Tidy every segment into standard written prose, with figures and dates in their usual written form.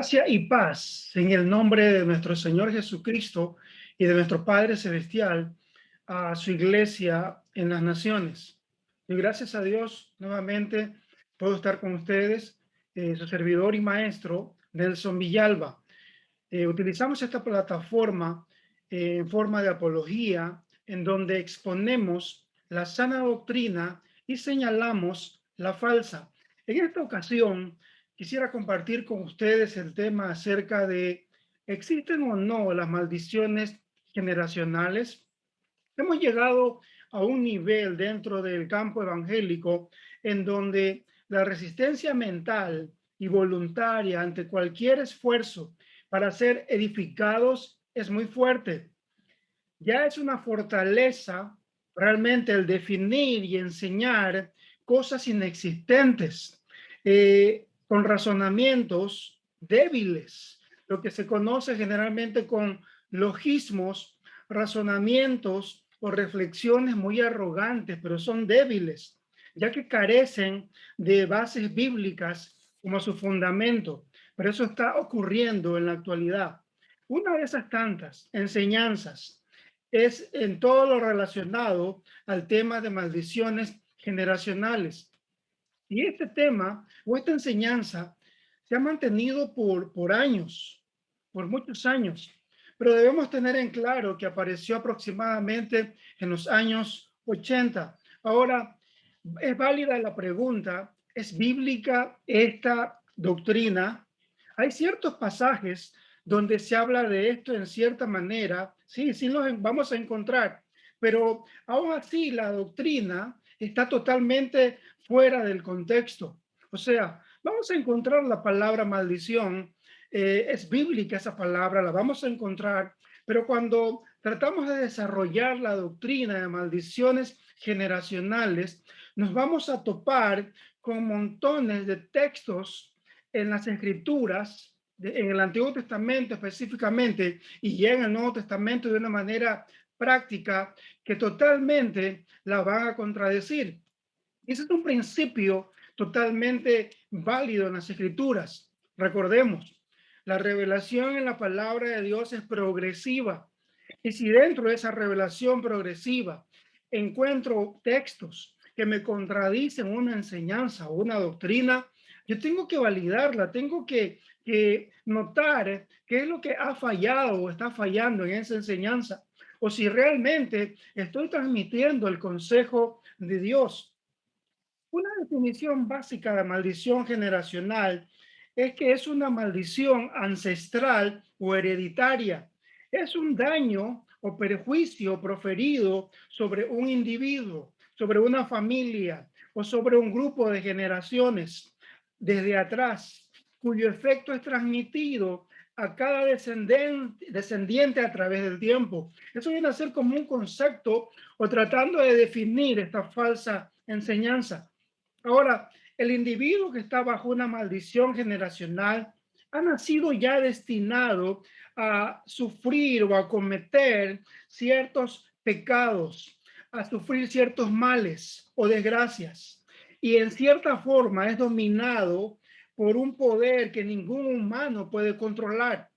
Gracia y paz en el nombre de nuestro Señor Jesucristo y de nuestro Padre Celestial a su iglesia en las naciones. Y gracias a Dios, nuevamente puedo estar con ustedes, su servidor y maestro, Nelson Villalba. Utilizamos esta plataforma en forma de apología, en donde exponemos la sana doctrina y señalamos la falsa. En esta ocasión, quisiera compartir con ustedes el tema acerca de ¿existen o no las maldiciones generacionales? Hemos llegado a un nivel dentro del campo evangélico en donde la resistencia mental y voluntaria ante cualquier esfuerzo para ser edificados es muy fuerte. Ya es una fortaleza realmente el definir y enseñar cosas inexistentes con razonamientos débiles, lo que se conoce generalmente con logismos, razonamientos o reflexiones muy arrogantes, pero son débiles, ya que carecen de bases bíblicas como su fundamento. Pero eso está ocurriendo en la actualidad. Una de esas tantas enseñanzas es en todo lo relacionado al tema de maldiciones generacionales. Y este tema o esta enseñanza se ha mantenido por años, por muchos años, pero debemos tener en claro que apareció aproximadamente en los años 80. Ahora, es válida la pregunta, ¿es bíblica esta doctrina? Hay ciertos pasajes donde se habla de esto en cierta manera, sí los vamos a encontrar, pero aún así la doctrina está totalmente fuera del contexto. O sea, vamos a encontrar la palabra maldición, es bíblica esa palabra, la vamos a encontrar, pero cuando tratamos de desarrollar la doctrina de maldiciones generacionales, nos vamos a topar con montones de textos en las escrituras, en el Antiguo Testamento específicamente, y ya en el Nuevo Testamento de una manera práctica, que totalmente la van a contradecir. Ese es un principio totalmente válido en las escrituras. Recordemos, la revelación en la palabra de Dios es progresiva. Y si dentro de esa revelación progresiva encuentro textos que me contradicen una enseñanza o una doctrina, yo tengo que validarla, tengo que notar qué es lo que ha fallado o está fallando en esa enseñanza, o si realmente estoy transmitiendo el consejo de Dios. Una definición básica de maldición generacional es que es una maldición ancestral o hereditaria. Es un daño o perjuicio proferido sobre un individuo, sobre una familia o sobre un grupo de generaciones desde atrás, cuyo efecto es transmitido a cada descendiente a través del tiempo. Eso viene a ser como un concepto o tratando de definir esta falsa enseñanza. Ahora, el individuo que está bajo una maldición generacional ha nacido ya destinado a sufrir o a cometer ciertos pecados, a sufrir ciertos males o desgracias. Y en cierta forma es dominado por un poder que ningún humano puede controlar.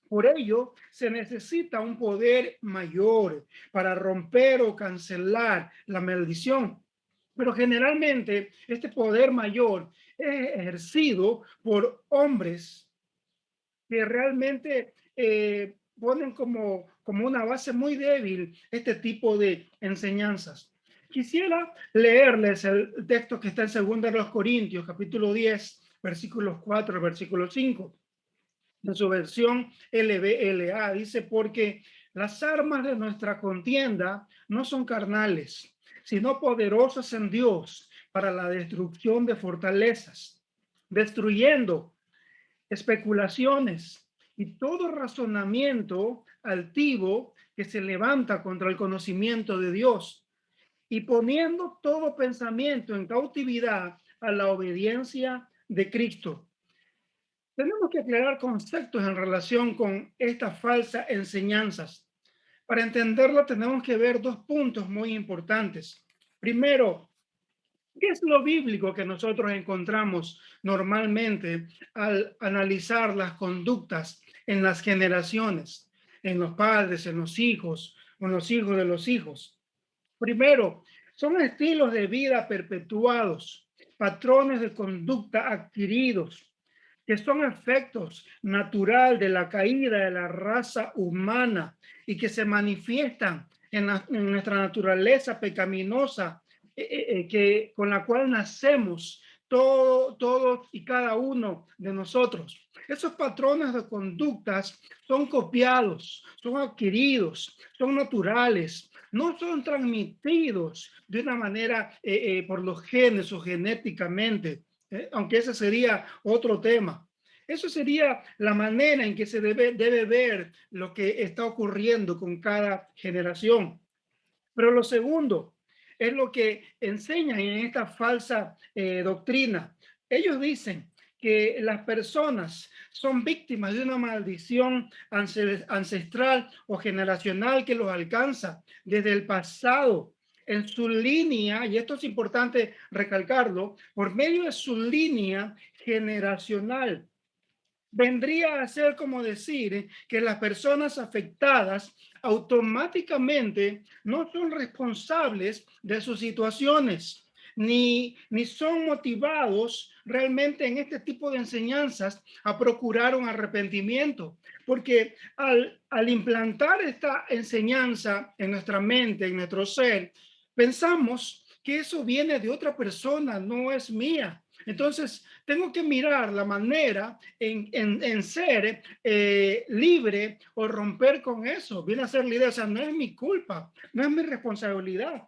Por ello, se necesita un poder mayor para romper o cancelar la maldición. Pero generalmente este poder mayor es ejercido por hombres que realmente ponen como una base muy débil este tipo de enseñanzas. Quisiera leerles el texto que está en 2 Corintios, capítulo 10, versículos 4 al versículo 5. En su versión LBLA dice, porque las armas de nuestra contienda no son carnales, sino poderosas en Dios para la destrucción de fortalezas, destruyendo especulaciones y todo razonamiento altivo que se levanta contra el conocimiento de Dios, y poniendo todo pensamiento en cautividad a la obediencia de Cristo. Tenemos que aclarar conceptos en relación con estas falsas enseñanzas. Para entenderlo tenemos que ver dos puntos muy importantes. Primero, ¿Qué es lo bíblico que nosotros encontramos normalmente al analizar las conductas en las generaciones, en los padres, en los hijos, o en los hijos de los hijos? Primero, son estilos de vida perpetuados, patrones de conducta adquiridos, que son efectos natural de la caída de la raza humana y que se manifiestan en nuestra naturaleza pecaminosa, con la cual nacemos todos y cada uno de nosotros. Esos patrones de conductas son copiados, son adquiridos, son naturales, no son transmitidos de una manera por los genes o genéticamente, aunque ese sería otro tema. Eso sería la manera en que se debe ver lo que está ocurriendo con cada generación. Pero lo segundo es lo que enseñan en esta falsa doctrina. Ellos dicen que las personas son víctimas de una maldición ancestral o generacional que los alcanza desde el pasado en su línea, y esto es importante recalcarlo, por medio de su línea generacional. Vendría a ser como decir que las personas afectadas automáticamente no son responsables de sus situaciones, ni son motivados realmente en este tipo de enseñanzas a procurar un arrepentimiento. Porque al implantar esta enseñanza en nuestra mente, en nuestro ser, pensamos que eso viene de otra persona, no es mía. Entonces, tengo que mirar la manera en ser libre o romper con eso. Viene a ser líder, o sea, no es mi culpa, no es mi responsabilidad.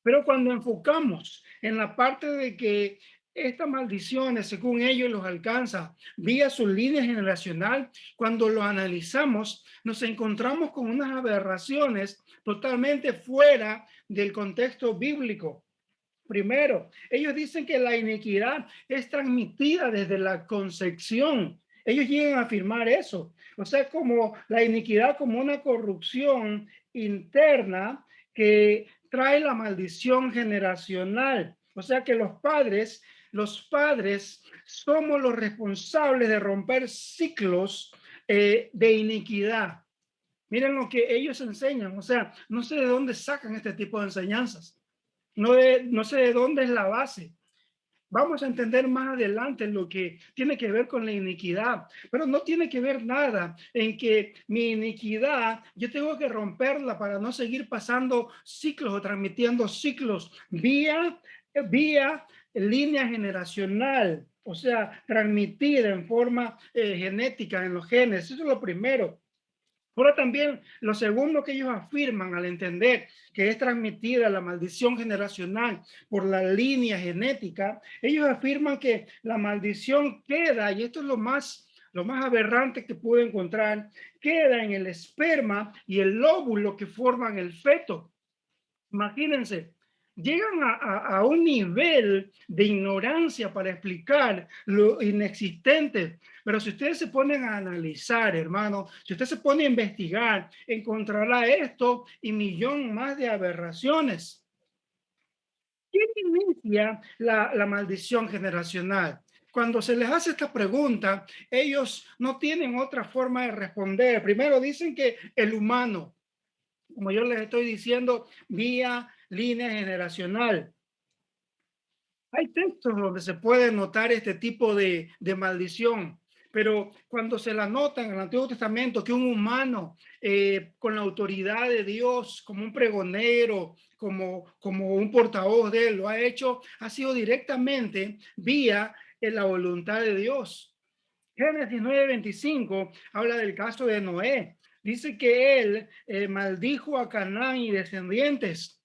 Pero cuando enfocamos en la parte de que estas maldiciones, según ellos, los alcanza vía su línea generacional, cuando lo analizamos, nos encontramos con unas aberraciones totalmente fuera del contexto bíblico. Primero, ellos dicen que la iniquidad es transmitida desde la concepción. Ellos llegan a afirmar eso. O sea, como la iniquidad como una corrupción interna que trae la maldición generacional. O sea que los padres somos los responsables de romper ciclos de iniquidad. Miren lo que ellos enseñan. O sea, no sé de dónde sacan este tipo de enseñanzas. No sé de dónde es la base. Vamos a entender más adelante lo que tiene que ver con la iniquidad, pero no tiene que ver nada en que mi iniquidad, yo tengo que romperla para no seguir pasando ciclos o transmitiendo ciclos vía línea generacional, o sea, transmitida en forma genética en los genes. Eso es lo primero. Ahora también lo segundo que ellos afirman al entender que es transmitida la maldición generacional por la línea genética, ellos afirman que la maldición queda, y esto es lo más aberrante que puedo encontrar, queda en el esperma y el óvulo que forman el feto. Imagínense, llegan a un nivel de ignorancia para explicar lo inexistente. Pero si ustedes se ponen a analizar, hermano, si usted se pone a investigar, encontrará esto y millón más de aberraciones. ¿Quién inicia la maldición generacional? Cuando se les hace esta pregunta, ellos no tienen otra forma de responder. Primero dicen que el humano, como yo les estoy diciendo, vía línea generacional. Hay textos donde se puede notar este tipo de maldición, pero cuando se la nota en el Antiguo Testamento que un humano con la autoridad de Dios, como un pregonero, como un portavoz de él, lo ha hecho, ha sido directamente vía en la voluntad de Dios. Génesis 9:25 habla del caso de Noé. Dice que él maldijo a Canaán y descendientes.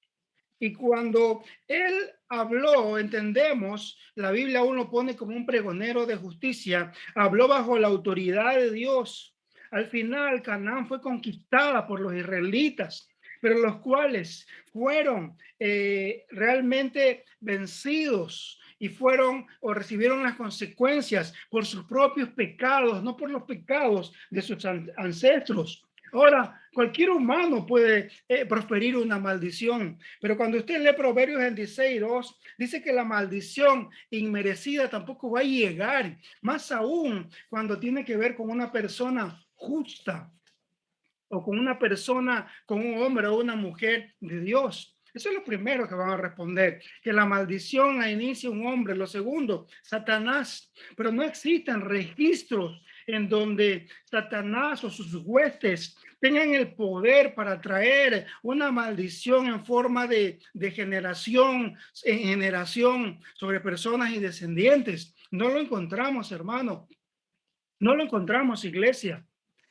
Y cuando él habló, entendemos, la Biblia aún lo pone como un pregonero de justicia, habló bajo la autoridad de Dios. Al final, Canaán fue conquistada por los israelitas, pero los cuales fueron realmente vencidos y fueron o recibieron las consecuencias por sus propios pecados, no por los pecados de sus ancestros. Ahora, cualquier humano puede proferir una maldición, pero cuando usted lee Proverbios 26:2, dice que la maldición inmerecida tampoco va a llegar, más aún cuando tiene que ver con una persona justa o con una persona, con un hombre o una mujer de Dios. Eso es lo primero que van a responder, que la maldición la inicia un hombre. Lo segundo, Satanás, pero no existen registros en donde Satanás o sus huestes tengan el poder para traer una maldición en forma de generación en generación sobre personas y descendientes. No lo encontramos, hermano. No lo encontramos, iglesia.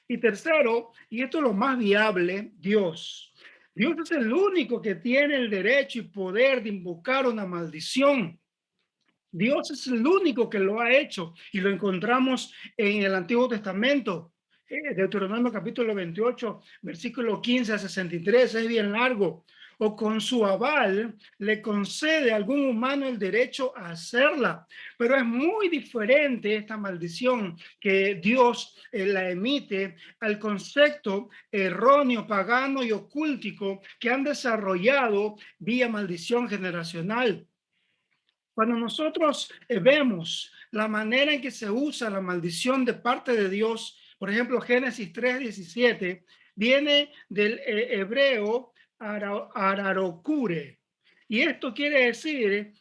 Y tercero, y esto es lo más viable, Dios. Dios es el único que tiene el derecho y poder de invocar una maldición. Dios es el único que lo ha hecho y lo encontramos en el Antiguo Testamento. Deuteronomio capítulo 28, versículo 15 a 63, es bien largo. O con su aval le concede a algún humano el derecho a hacerla. Pero es muy diferente esta maldición que Dios la emite al concepto erróneo, pagano y ocúltico que han desarrollado vía maldición generacional. Cuando nosotros vemos la manera en que se usa la maldición de parte de Dios, por ejemplo, Génesis 3:17, viene del hebreo ararocure. Y esto quiere decir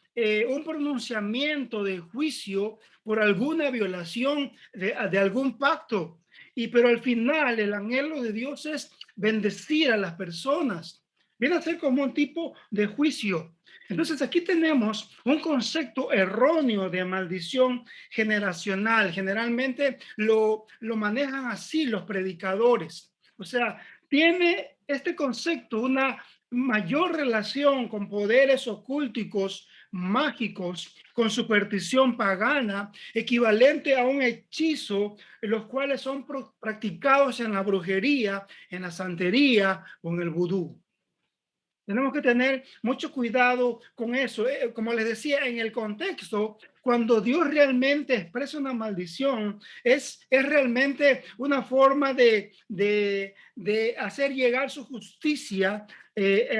un pronunciamiento de juicio por alguna violación de algún pacto. Pero al final el anhelo de Dios es bendecir a las personas. Viene a ser como un tipo de juicio. Entonces aquí tenemos un concepto erróneo de maldición generacional. Generalmente lo manejan así los predicadores. O sea, tiene este concepto una mayor relación con poderes ocultos, mágicos, con superstición pagana, equivalente a un hechizo, los cuales son practicados en la brujería, en la santería o en el vudú. Tenemos que tener mucho cuidado con eso. Como les decía, en el contexto, cuando Dios realmente expresa una maldición, es realmente una forma de hacer llegar su justicia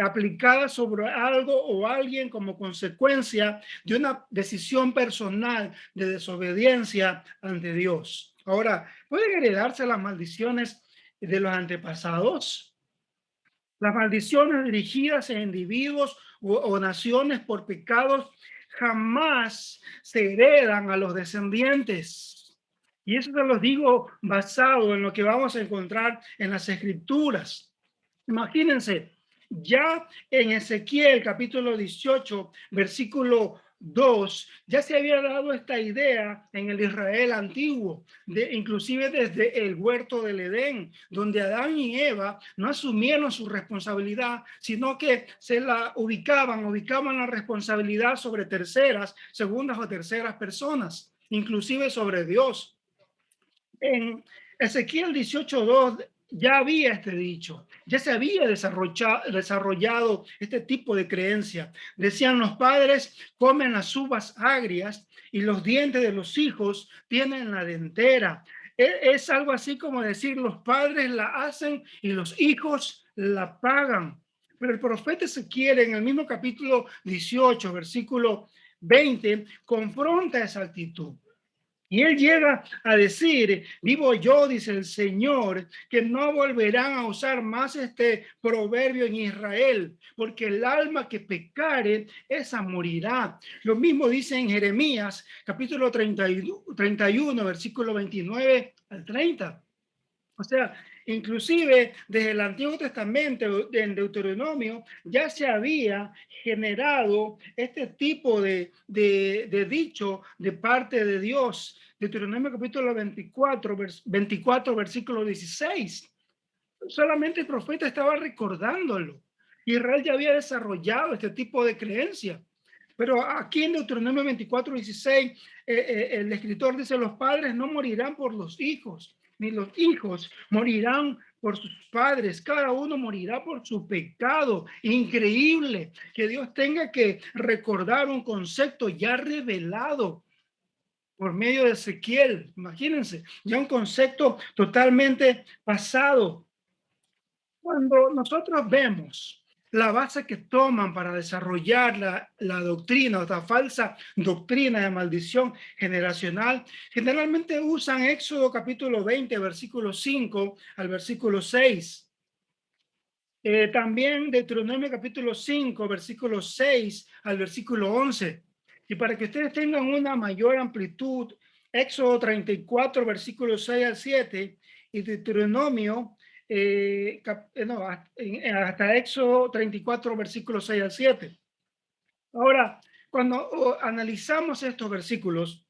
aplicada sobre algo o alguien como consecuencia de una decisión personal de desobediencia ante Dios. Ahora, ¿pueden heredarse las maldiciones de los antepasados? Las maldiciones dirigidas a individuos o naciones por pecados jamás se heredan a los descendientes. Y eso se los digo basado en lo que vamos a encontrar en las escrituras. Imagínense, ya en Ezequiel capítulo 18, versículo 2, ya se había dado esta idea en el Israel antiguo, inclusive desde el huerto del Edén, donde Adán y Eva no asumieron su responsabilidad, sino que se la ubicaban la responsabilidad sobre terceras, segundas o terceras personas, inclusive sobre Dios. En Ezequiel 18:2 ya había este dicho, ya se había desarrollado este tipo de creencia. Decían: los padres comen las uvas agrias y los dientes de los hijos tienen la dentera. Es algo así como decir: los padres la hacen y los hijos la pagan. Pero el profeta Ezequiel en el mismo capítulo 18, versículo 20, confronta esa actitud. Y él llega a decir: vivo yo, dice el Señor, que no volverán a usar más este proverbio en Israel, porque el alma que pecare, esa morirá. Lo mismo dice en Jeremías, capítulo 31, versículo 29 al 30. O sea, inclusive desde el Antiguo Testamento, en Deuteronomio, ya se había generado este tipo de dicho de parte de Dios. Deuteronomio capítulo 24, versículo 16. Solamente el profeta estaba recordándolo. Israel ya había desarrollado este tipo de creencia. Pero aquí en Deuteronomio 24:16, el escritor dice: los padres no morirán por los hijos, ni los hijos morirán por sus padres. Cada uno morirá por su pecado. Increíble que Dios tenga que recordar un concepto ya revelado por medio de Ezequiel. Imagínense, ya un concepto totalmente pasado. Cuando nosotros vemos la base que toman para desarrollar la doctrina, esta falsa doctrina de maldición generacional, generalmente usan Éxodo capítulo 20, versículo 5 al versículo 6. También Deuteronomio capítulo 5, versículo 6 al versículo 11. Y para que ustedes tengan una mayor amplitud, Éxodo 34, versículo 6 al 7 y Deuteronomio, hasta Éxodo 34, versículo 6 al 7. Ahora, cuando analizamos estos versículos,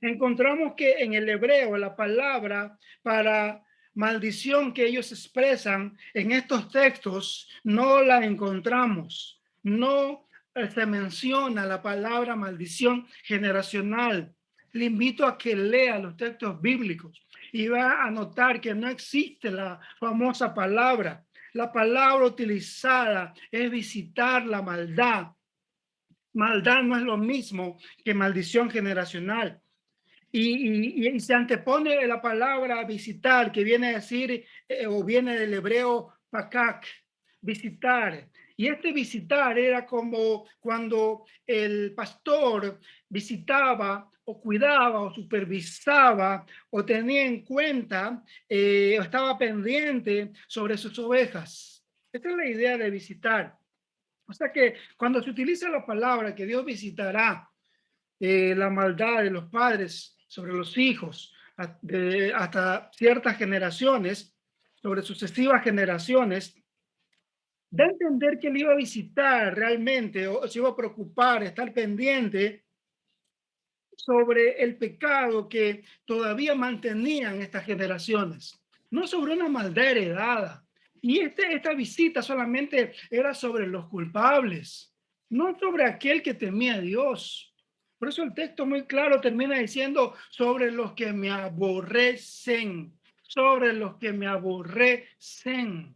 encontramos que en el hebreo la palabra para maldición que ellos expresan en estos textos no la encontramos. No se menciona la palabra maldición generacional. Le invito a que lea los textos bíblicos y va a notar que no existe la famosa palabra. La palabra utilizada es visitar la maldad. Maldad no es lo mismo que maldición generacional. Y se antepone la palabra visitar, que viene a decir, o viene del hebreo pakak, visitar. Y este visitar era como cuando el pastor visitaba o cuidaba o supervisaba o tenía en cuenta o estaba pendiente sobre sus ovejas. Esta es la idea de visitar. O sea que cuando se utiliza la palabra que Dios visitará la maldad de los padres sobre los hijos hasta ciertas generaciones, sobre sucesivas generaciones, da a entender que él iba a visitar realmente o se iba a preocupar, estar pendiente sobre el pecado que todavía mantenían estas generaciones, no sobre una maldad heredada. Y esta visita solamente era sobre los culpables, no sobre aquel que temía a Dios. Por eso el texto muy claro termina diciendo sobre los que me aborrecen, sobre los que me aborrecen.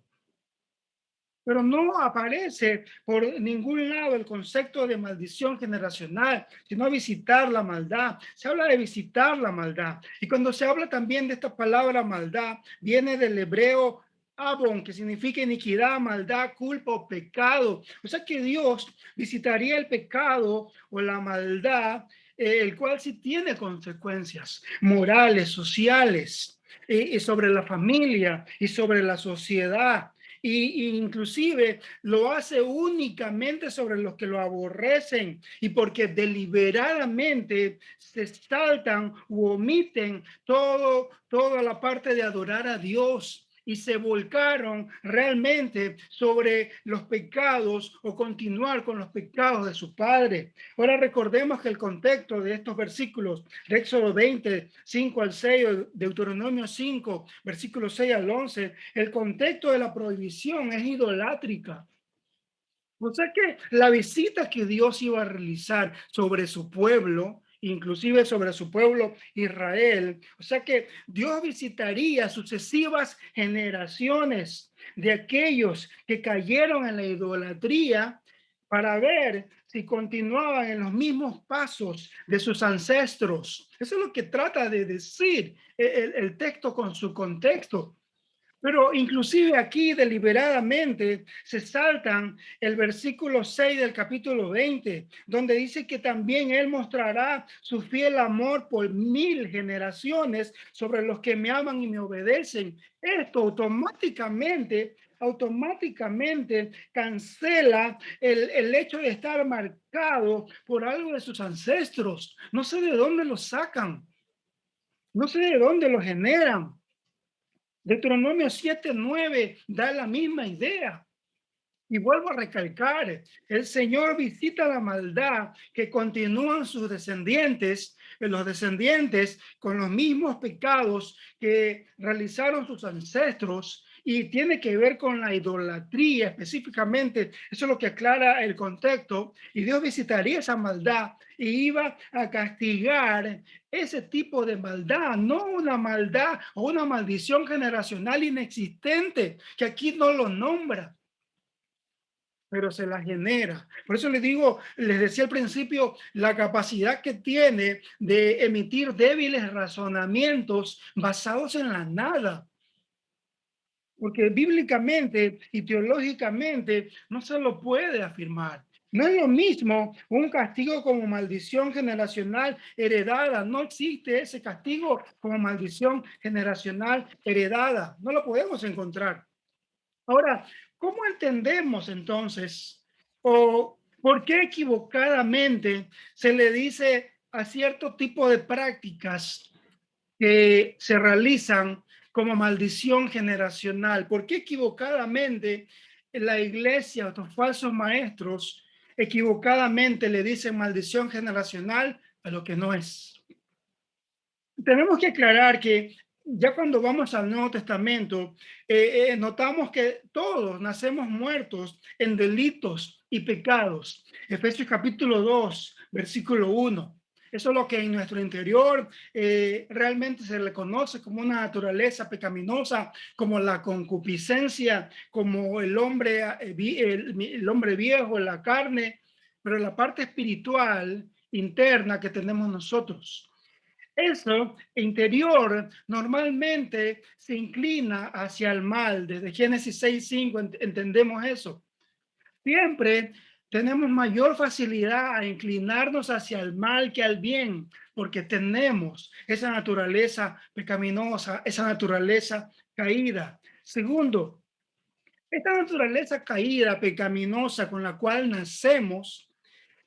Pero no aparece por ningún lado el concepto de maldición generacional, sino visitar la maldad. Se habla de visitar la maldad. Y cuando se habla también de esta palabra maldad, viene del hebreo abon, que significa iniquidad, maldad, culpa o pecado. O sea que Dios visitaría el pecado o la maldad, el cual sí tiene consecuencias morales, sociales, y sobre la familia y sobre la sociedad. Y inclusive lo hace únicamente sobre los que lo aborrecen y porque deliberadamente se saltan u omiten toda la parte de adorar a Dios y se volcaron realmente sobre los pecados o continuar con los pecados de su padre. Ahora recordemos que el contexto de estos versículos de Éxodo 20, 5 al 6, Deuteronomio 5, versículos 6 al 11, el contexto de la prohibición es idolátrica. O sea que la visita que Dios iba a realizar sobre su pueblo, inclusive sobre su pueblo Israel, o sea que Dios visitaría sucesivas generaciones de aquellos que cayeron en la idolatría para ver si continuaban en los mismos pasos de sus ancestros. Eso es lo que trata de decir el texto con su contexto. Pero inclusive aquí deliberadamente se saltan el versículo 6 del capítulo 20, donde dice que también Él mostrará su fiel amor por 1000 generaciones sobre los que me aman y me obedecen. Esto automáticamente cancela el hecho de estar marcado por algo de sus ancestros. No sé de dónde lo sacan, no sé de dónde lo generan. Deuteronomio 7:9 da la misma idea. Y vuelvo a recalcar, el Señor visita la maldad que continúan sus descendientes, los descendientes con los mismos pecados que realizaron sus ancestros y tiene que ver con la idolatría específicamente. Eso es lo que aclara el contexto. Y Dios visitaría esa maldad y iba a castigar ese tipo de maldad, no una maldad o una maldición generacional inexistente, que aquí no lo nombra, pero se la genera. Por eso les digo, les decía al principio, la capacidad que tiene de emitir débiles razonamientos basados en la nada. porque bíblicamente y teológicamente no se lo puede afirmar. No es lo mismo un castigo como maldición generacional heredada. No existe ese castigo como maldición generacional heredada. No lo podemos encontrar. Ahora, ¿cómo entendemos entonces o por qué equivocadamente se le dice a cierto tipo de prácticas que se realizan como maldición generacional? ¿Por qué equivocadamente la iglesia, estos falsos maestros, equivocadamente le dicen maldición generacional a lo que no es? Tenemos que aclarar que ya cuando vamos al Nuevo Testamento, notamos que todos nacemos muertos en delitos y pecados. Efesios capítulo 2, versículo 1. Eso es lo que en nuestro interior realmente se le conoce como una naturaleza pecaminosa, como la concupiscencia, como el hombre viejo en la carne, pero la parte espiritual interna que tenemos nosotros. Eso interior normalmente se inclina hacia el mal. Desde Génesis 6:5 entendemos eso. Siempre tenemos mayor facilidad a inclinarnos hacia el mal que al bien, porque tenemos esa naturaleza pecaminosa, esa naturaleza caída. Segundo, esta naturaleza caída, pecaminosa con la cual nacemos,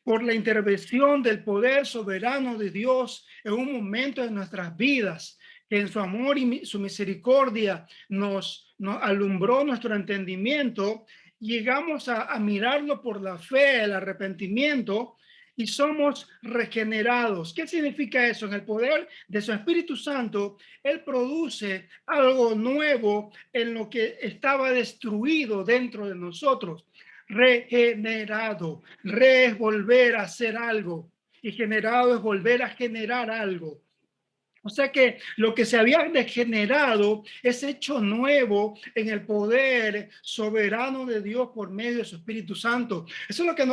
por la intervención del poder soberano de Dios en un momento de nuestras vidas, que en su amor y su misericordia nos alumbró nuestro entendimiento, llegamos a mirarlo por la fe, el arrepentimiento, y somos regenerados. ¿Qué significa eso? En el poder de su Espíritu Santo, Él produce algo nuevo en lo que estaba destruido dentro de nosotros. Regenerado. Re es volver a hacer algo y generado es volver a generar algo. O sea que lo que se había degenerado es hecho nuevo en el poder soberano de Dios por medio de su Espíritu Santo. Eso es lo que,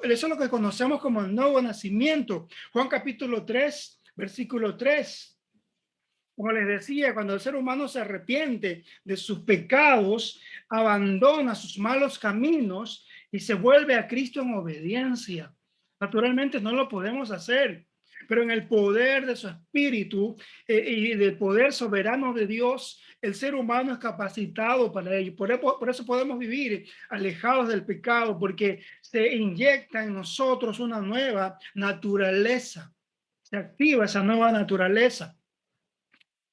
eso es lo que conocemos como el nuevo nacimiento. Juan capítulo 3, versículo 3. Como les decía, cuando el ser humano se arrepiente de sus pecados, abandona sus malos caminos y se vuelve a Cristo en obediencia. Naturalmente no lo podemos hacer, pero en el poder de su espíritu y del poder soberano de Dios, el ser humano es capacitado para ello. Por eso podemos vivir alejados del pecado, porque se inyecta en nosotros una nueva naturaleza. Se activa esa nueva naturaleza.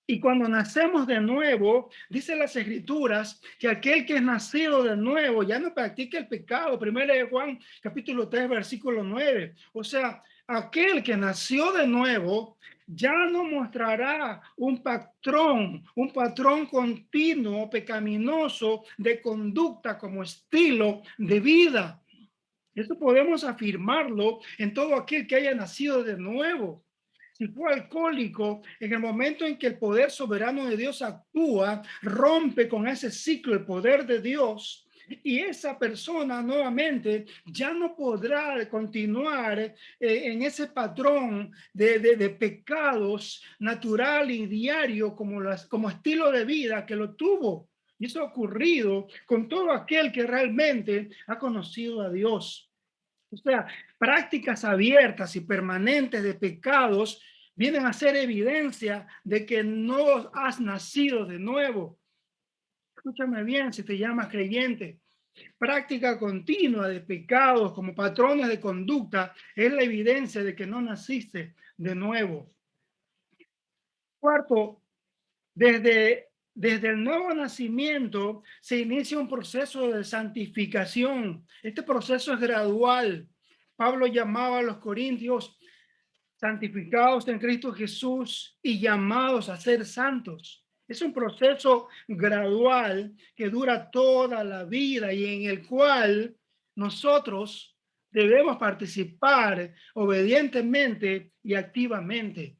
Y cuando nacemos de nuevo, dice las escrituras que aquel que es nacido de nuevo ya no practica el pecado. Primero de Juan, capítulo 3, versículo 9. O sea, aquel que nació de nuevo ya no mostrará un patrón continuo, pecaminoso de conducta como estilo de vida. Esto podemos afirmarlo en todo aquel que haya nacido de nuevo. Si fue alcohólico, en el momento en que el poder soberano de Dios actúa, rompe con ese ciclo el poder de Dios, y esa persona nuevamente ya no podrá continuar en ese patrón de pecados natural y diario como estilo de vida que lo tuvo. Y eso ha ocurrido con todo aquel que realmente ha conocido a Dios. O sea, prácticas abiertas y permanentes de pecados vienen a ser evidencia de que no has nacido de nuevo. Escúchame bien, si te llamas creyente. Práctica continua de pecados como patrones de conducta es la evidencia de que no naciste de nuevo. Cuarto, desde el nuevo nacimiento se inicia un proceso de santificación. Este proceso es gradual. Pablo llamaba a los corintios santificados en Cristo Jesús y llamados a ser santos. Es un proceso gradual que dura toda la vida y en el cual nosotros debemos participar obedientemente y activamente.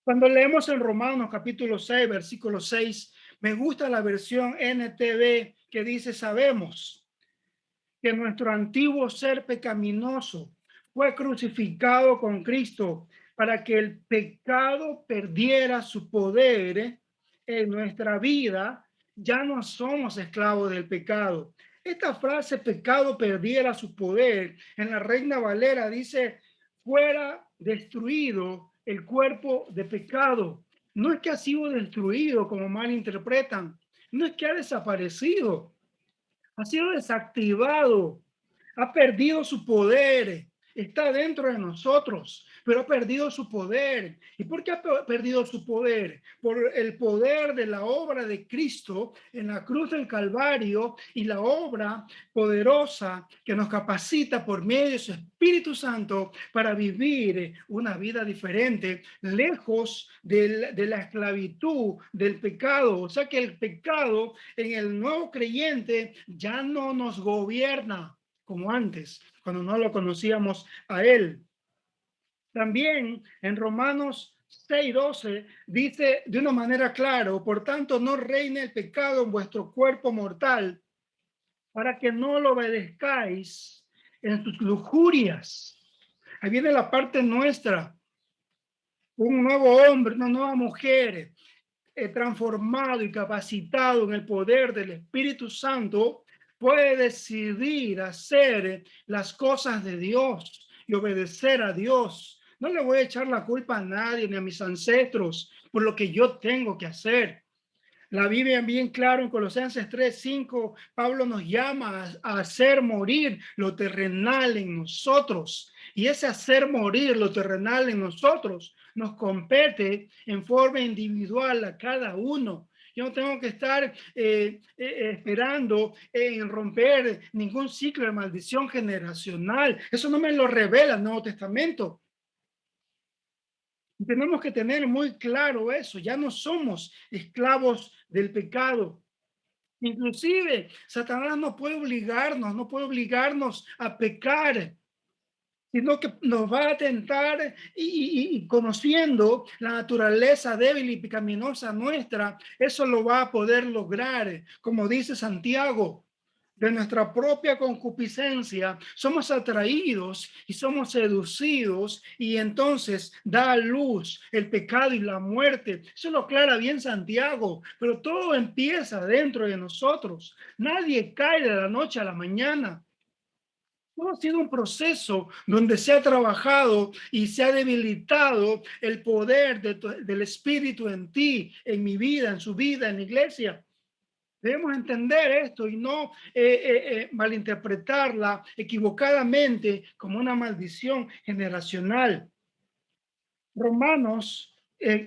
Cuando leemos en Romanos capítulo 6, versículo 6, me gusta la versión NTV que dice, sabemos que nuestro antiguo ser pecaminoso fue crucificado con Cristo para que el pecado perdiera su poder en nuestra vida ya no somos esclavos del pecado. Esta frase, pecado perdiera su poder, en la Reina Valera dice, fuera destruido el cuerpo de pecado. No es que ha sido destruido como mal interpretan, no es que ha desaparecido, ha sido desactivado, ha perdido su poder, está dentro de nosotros, pero ha perdido su poder. ¿Y por qué ha perdido su poder? Por el poder de la obra de Cristo en la cruz del Calvario y la obra poderosa que nos capacita por medio de su Espíritu Santo para vivir una vida diferente, lejos de la esclavitud, del pecado. O sea que el pecado en el nuevo creyente ya no nos gobierna como antes, cuando no lo conocíamos a él. También en Romanos 6:12 dice de una manera clara, por tanto no reine el pecado en vuestro cuerpo mortal, para que no lo obedezcáis en sus lujurias. Ahí viene la parte nuestra, un nuevo hombre, una nueva mujer, transformado y capacitado en el poder del Espíritu Santo, puede decidir hacer las cosas de Dios y obedecer a Dios. No le voy a echar la culpa a nadie ni a mis ancestros por lo que yo tengo que hacer. La Biblia bien claro en Colosenses 3:5, Pablo nos llama a hacer morir lo terrenal en nosotros. Y ese hacer morir lo terrenal en nosotros nos compete en forma individual a cada uno. Yo no tengo que estar esperando en romper ningún ciclo de maldición generacional. Eso no me lo revela el Nuevo Testamento. Tenemos que tener muy claro eso. Ya no somos esclavos del pecado. Inclusive, Satanás no puede obligarnos a pecar, sino que nos va a tentar y conociendo la naturaleza débil y pecaminosa nuestra, eso lo va a poder lograr. Como dice Santiago, de nuestra propia concupiscencia somos atraídos y somos seducidos y entonces da a luz el pecado y la muerte. Eso lo aclara bien Santiago, pero todo empieza dentro de nosotros. Nadie cae de la noche a la mañana. Todo ha sido un proceso donde se ha trabajado y se ha debilitado el poder del Espíritu en ti, en mi vida, en su vida, en la iglesia. Debemos entender esto y no malinterpretarla equivocadamente como una maldición generacional. Romanos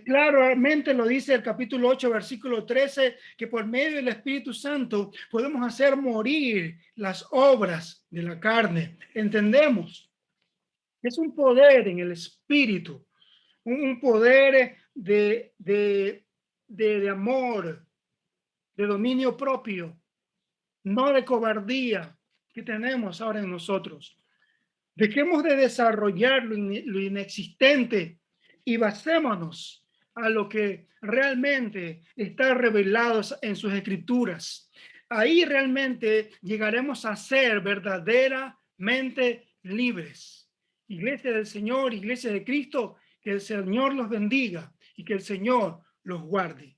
claramente lo dice el capítulo 8, versículo 13, que por medio del Espíritu Santo podemos hacer morir las obras de la carne. Entendemos. Es un poder en el Espíritu, un poder de amor, de dominio propio, no de cobardía que tenemos ahora en nosotros. Dejemos de desarrollar lo inexistente y basémonos a lo que realmente está revelado en sus escrituras. Ahí realmente llegaremos a ser verdaderamente libres. Iglesia del Señor, Iglesia de Cristo, que el Señor los bendiga y que el Señor los guarde.